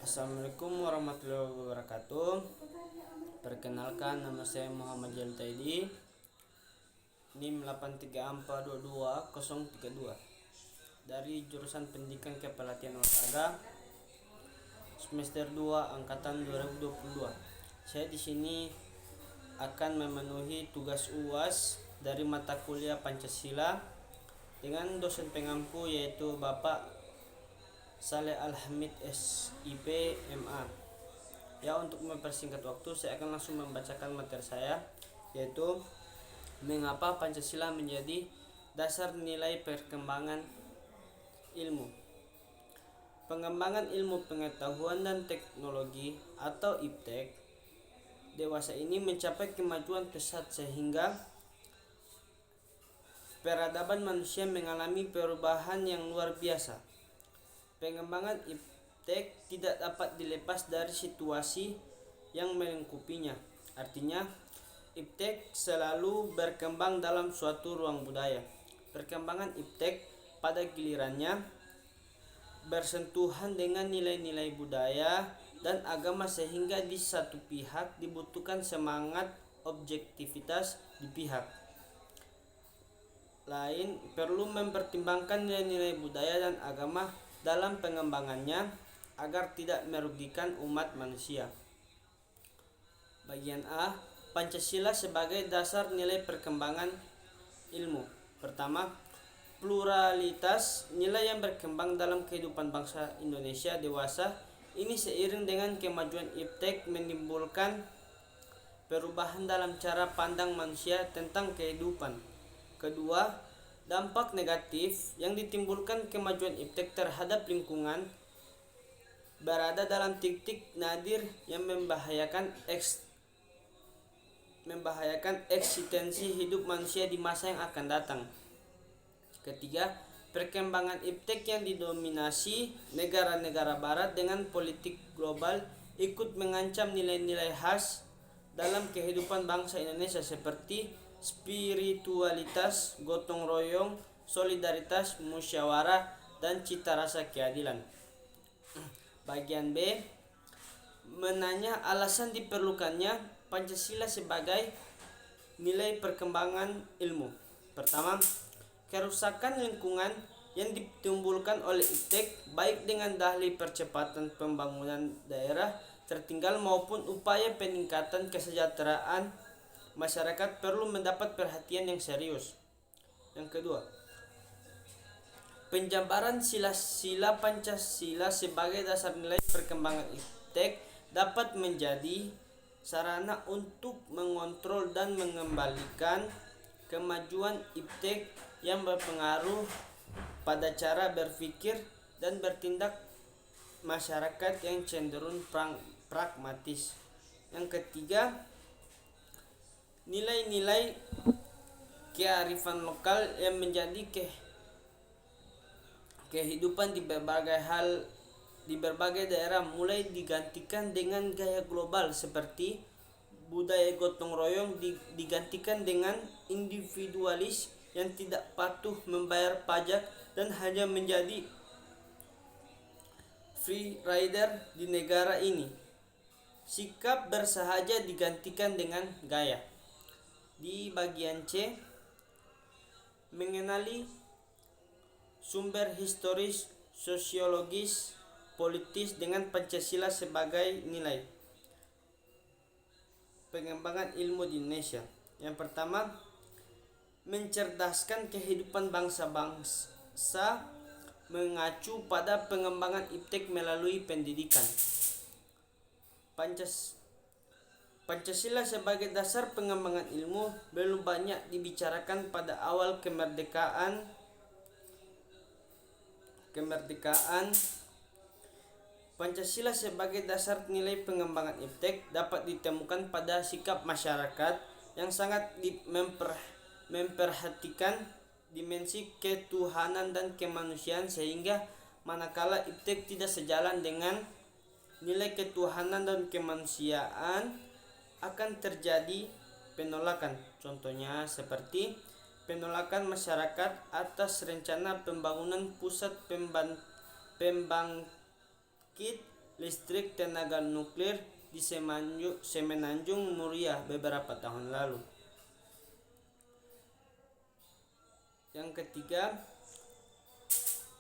Assalamualaikum warahmatullahi wabarakatuh. Perkenalkan, nama saya Muhammad Jaltaidi, NIM 83422 dari jurusan Pendidikan Kepelatihan Olahraga semester 2 angkatan 2022. Saya di sini akan memenuhi tugas UAS dari mata kuliah Pancasila dengan dosen pengampu yaitu Bapak Saleh Al-Hamid SIP MA. Ya, untuk mempersingkat waktu, saya akan langsung membacakan materi saya, yaitu mengapa Pancasila menjadi dasar nilai perkembangan ilmu. Pengembangan ilmu pengetahuan dan teknologi atau IPTEK dewasa ini mencapai kemajuan pesat sehingga peradaban manusia mengalami perubahan yang luar biasa. Pengembangan IPTEK tidak dapat dilepas dari situasi yang melingkupinya. Artinya, IPTEK selalu berkembang dalam suatu ruang budaya. Perkembangan IPTEK pada gilirannya bersentuhan dengan nilai-nilai budaya dan agama sehingga di satu pihak dibutuhkan semangat objektivitas, di pihak lain perlu mempertimbangkan nilai-nilai budaya dan agama dalam pengembangannya agar tidak merugikan umat manusia. Bagian A, Pancasila sebagai dasar nilai perkembangan ilmu. Pertama, pluralitas nilai yang berkembang dalam kehidupan bangsa Indonesia dewasa ini seiring dengan kemajuan IPTEK menimbulkan perubahan dalam cara pandang manusia tentang kehidupan. Kedua, dampak negatif yang ditimbulkan kemajuan IPTEK terhadap lingkungan berada dalam titik nadir yang membahayakan eksistensi hidup manusia di masa yang akan datang. Ketiga, perkembangan IPTEK yang didominasi negara-negara barat dengan politik global ikut mengancam nilai-nilai khas dalam kehidupan bangsa Indonesia seperti spiritualitas, gotong royong, solidaritas, musyawarah, dan cita rasa keadilan. Bagian B, menanya alasan diperlukannya Pancasila sebagai nilai perkembangan ilmu. Pertama, kerusakan lingkungan yang ditimbulkan oleh IPTEK baik dengan dalih percepatan pembangunan daerah tertinggal maupun upaya peningkatan kesejahteraan masyarakat perlu mendapat perhatian yang serius. Yang kedua, penjabaran sila-sila Pancasila sebagai dasar nilai perkembangan IPTEK dapat menjadi sarana untuk mengontrol dan mengembalikan kemajuan IPTEK yang berpengaruh pada cara berpikir dan bertindak masyarakat yang cenderung pragmatis. Yang ketiga, nilai-nilai kearifan lokal yang menjadi kehidupan di berbagai daerah mulai digantikan dengan gaya global seperti budaya gotong royong digantikan dengan individualis yang tidak patuh membayar pajak dan hanya menjadi free rider di negara ini. Sikap bersahaja digantikan dengan gaya. Di bagian C, mengenali sumber historis, sosiologis, politis dengan Pancasila sebagai nilai pengembangan ilmu di Indonesia. Yang pertama, mencerdaskan kehidupan bangsa-bangsa mengacu pada pengembangan IPTEK melalui pendidikan. Pancasila sebagai dasar pengembangan ilmu belum banyak dibicarakan pada awal kemerdekaan. Pancasila sebagai dasar nilai pengembangan IPTEK dapat ditemukan pada sikap masyarakat yang sangat memperhatikan dimensi ketuhanan dan kemanusiaan sehingga manakala IPTEK tidak sejalan dengan nilai ketuhanan dan kemanusiaan akan terjadi penolakan. Contohnya seperti penolakan masyarakat atas rencana pembangunan pusat pembangkit listrik tenaga nuklir di Semenanjung Muria beberapa tahun lalu. Yang ketiga,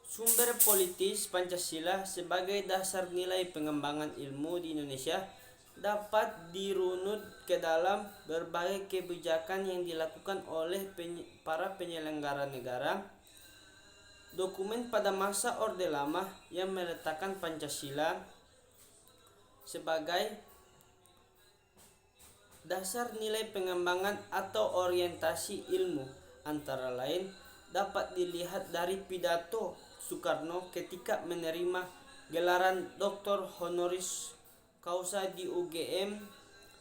sumber politis Pancasila sebagai dasar nilai pengembangan ilmu di Indonesia dapat dirunut ke dalam berbagai kebijakan yang dilakukan oleh para penyelenggara negara. Dokumen pada masa Orde Lama yang meletakkan Pancasila sebagai dasar nilai pengembangan atau orientasi ilmu antara lain dapat dilihat dari pidato Soekarno ketika menerima gelaran Dr. Honoris Causa di UGM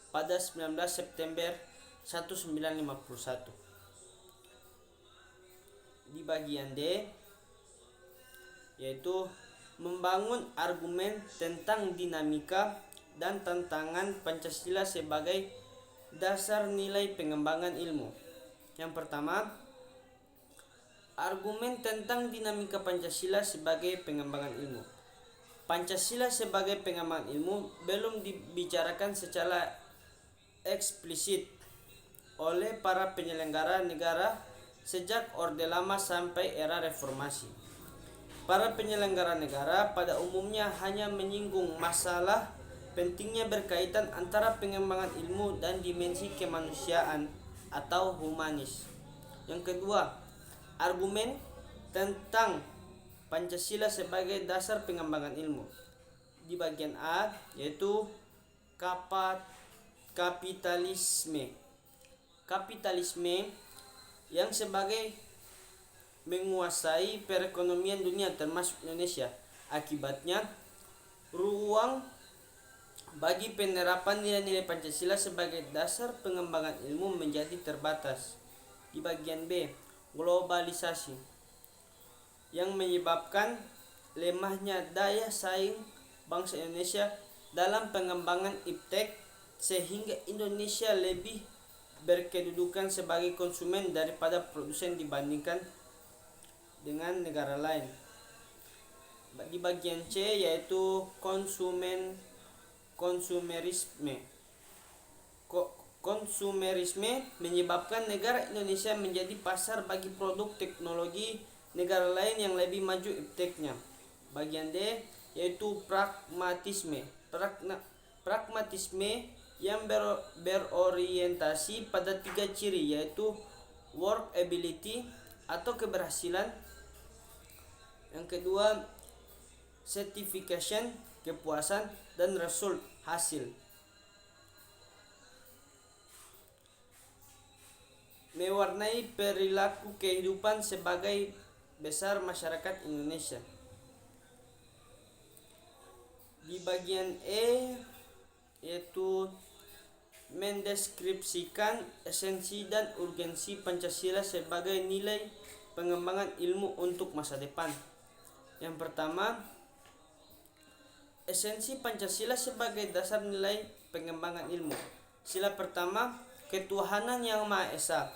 pada 19 September 1951. Di bagian D, yaitu membangun argumen tentang dinamika dan tantangan Pancasila sebagai dasar nilai pengembangan ilmu. Yang pertama, argumen tentang dinamika Pancasila sebagai pengembangan ilmu. Pancasila sebagai pengembangan ilmu belum dibicarakan secara eksplisit oleh para penyelenggara negara sejak Orde Lama sampai era reformasi. Para penyelenggara negara pada umumnya hanya menyinggung masalah pentingnya berkaitan antara pengembangan ilmu dan dimensi kemanusiaan atau humanis. Yang kedua, argumen tentang Pancasila sebagai dasar pengembangan ilmu. Di bagian A, yaitu kapitalisme. Kapitalisme yang sebagai menguasai perekonomian dunia termasuk Indonesia. Akibatnya, ruang bagi penerapan nilai-nilai Pancasila sebagai dasar pengembangan ilmu menjadi terbatas. Di bagian B, globalisasi yang menyebabkan lemahnya daya saing bangsa Indonesia dalam pengembangan iptek sehingga Indonesia lebih berkedudukan sebagai konsumen daripada produsen dibandingkan dengan negara lain. Di bagian C, yaitu konsumerisme. Konsumerisme menyebabkan negara Indonesia menjadi pasar bagi produk teknologi negara lain yang lebih maju ipteknya. Bagian D, yaitu pragmatisme. Pragmatisme yang berorientasi pada 3 ciri, yaitu workability atau keberhasilan. Yang kedua, certification, kepuasan, dan result, hasil. Mewarnai perilaku kehidupan sebagai besar masyarakat Indonesia. Di bagian E, yaitu mendeskripsikan esensi dan urgensi Pancasila sebagai nilai pengembangan ilmu untuk masa depan. Yang pertama, esensi Pancasila sebagai dasar nilai pengembangan ilmu. Sila pertama, ketuhanan yang Maha Esa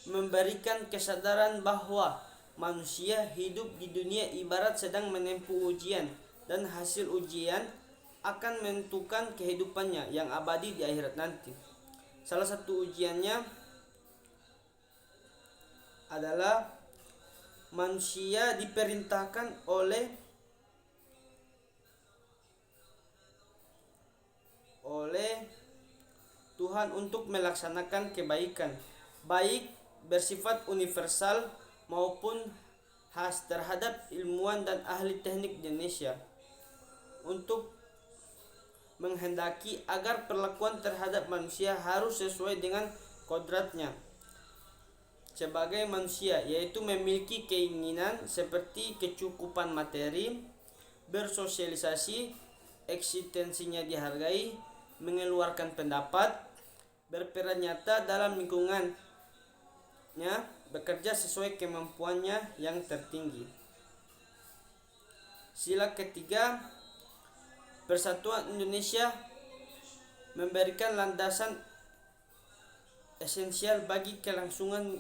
memberikan kesadaran bahwa manusia hidup di dunia ibarat sedang menempuh ujian, dan hasil ujian akan menentukan kehidupannya yang abadi di akhirat nanti. Salah satu ujiannya adalah manusia diperintahkan oleh Tuhan untuk melaksanakan kebaikan, baik bersifat universal maupun khas terhadap ilmuwan dan ahli teknik di Indonesia, untuk menghendaki agar perlakuan terhadap manusia harus sesuai dengan kodratnya sebagai manusia, yaitu memiliki keinginan seperti kecukupan materi, bersosialisasi, eksistensinya dihargai, mengeluarkan pendapat, berperan nyata dalam lingkungannya, bekerja sesuai kemampuannya yang tertinggi. Sila ketiga, Persatuan Indonesia memberikan landasan esensial bagi kelangsungan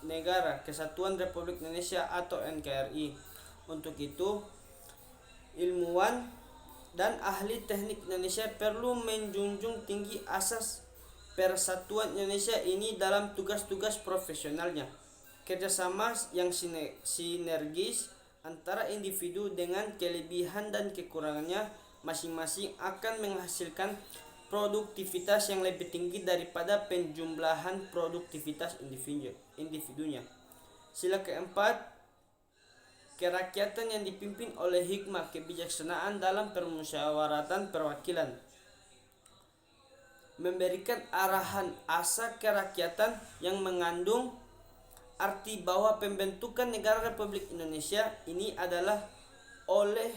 negara Kesatuan Republik Indonesia atau NKRI. Untuk itu, ilmuwan dan ahli teknik Indonesia perlu menjunjung tinggi asas persatuan Indonesia ini dalam tugas-tugas profesionalnya. Kerjasama yang sinergis antara individu dengan kelebihan dan kekurangannya masing-masing akan menghasilkan produktivitas yang lebih tinggi daripada penjumlahan produktivitas individunya. Sila keempat, kerakyatan yang dipimpin oleh hikmah kebijaksanaan dalam permusyawaratan perwakilan, memberikan arahan asa kerakyatan yang mengandung arti bahwa pembentukan negara Republik Indonesia ini adalah oleh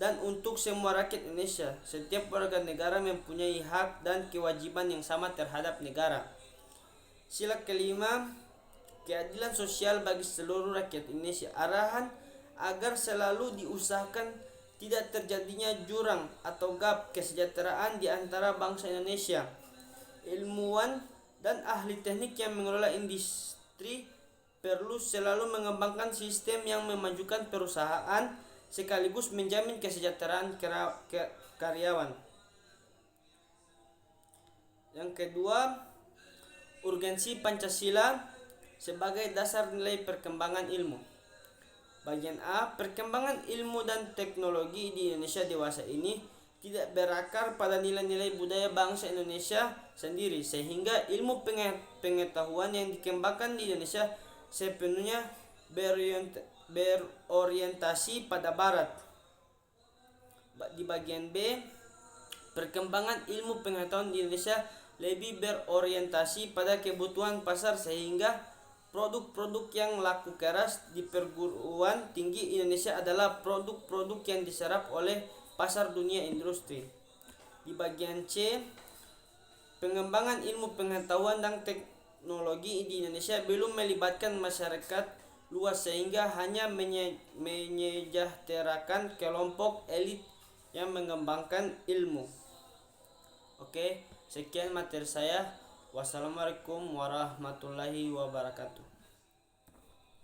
dan untuk semua rakyat Indonesia. Setiap warga negara mempunyai hak dan kewajiban yang sama terhadap negara. Sila kelima, keadilan sosial bagi seluruh rakyat Indonesia. Arahan agar selalu diusahakan tidak terjadinya jurang atau gap kesejahteraan di antara bangsa Indonesia. Ilmuwan dan ahli teknik yang mengelola industri perlu selalu mengembangkan sistem yang memajukan perusahaan sekaligus menjamin kesejahteraan karyawan. Yang kedua, urgensi Pancasila sebagai dasar nilai perkembangan ilmu. Bagian A, perkembangan ilmu dan teknologi di Indonesia dewasa ini tidak berakar pada nilai-nilai budaya bangsa Indonesia sendiri, sehingga ilmu pengetahuan yang dikembangkan di Indonesia sepenuhnya berorientasi pada barat. Di bagian B, perkembangan ilmu pengetahuan di Indonesia lebih berorientasi pada kebutuhan pasar, sehingga produk-produk yang laku keras di perguruan tinggi Indonesia adalah produk-produk yang diserap oleh pasar dunia industri. Di bagian C, pengembangan ilmu pengetahuan dan teknologi di Indonesia belum melibatkan masyarakat luas, sehingga hanya menyejahterakan kelompok elit yang mengembangkan ilmu. Oke, sekian materi saya. Wassalamualaikum warahmatullahi wabarakatuh.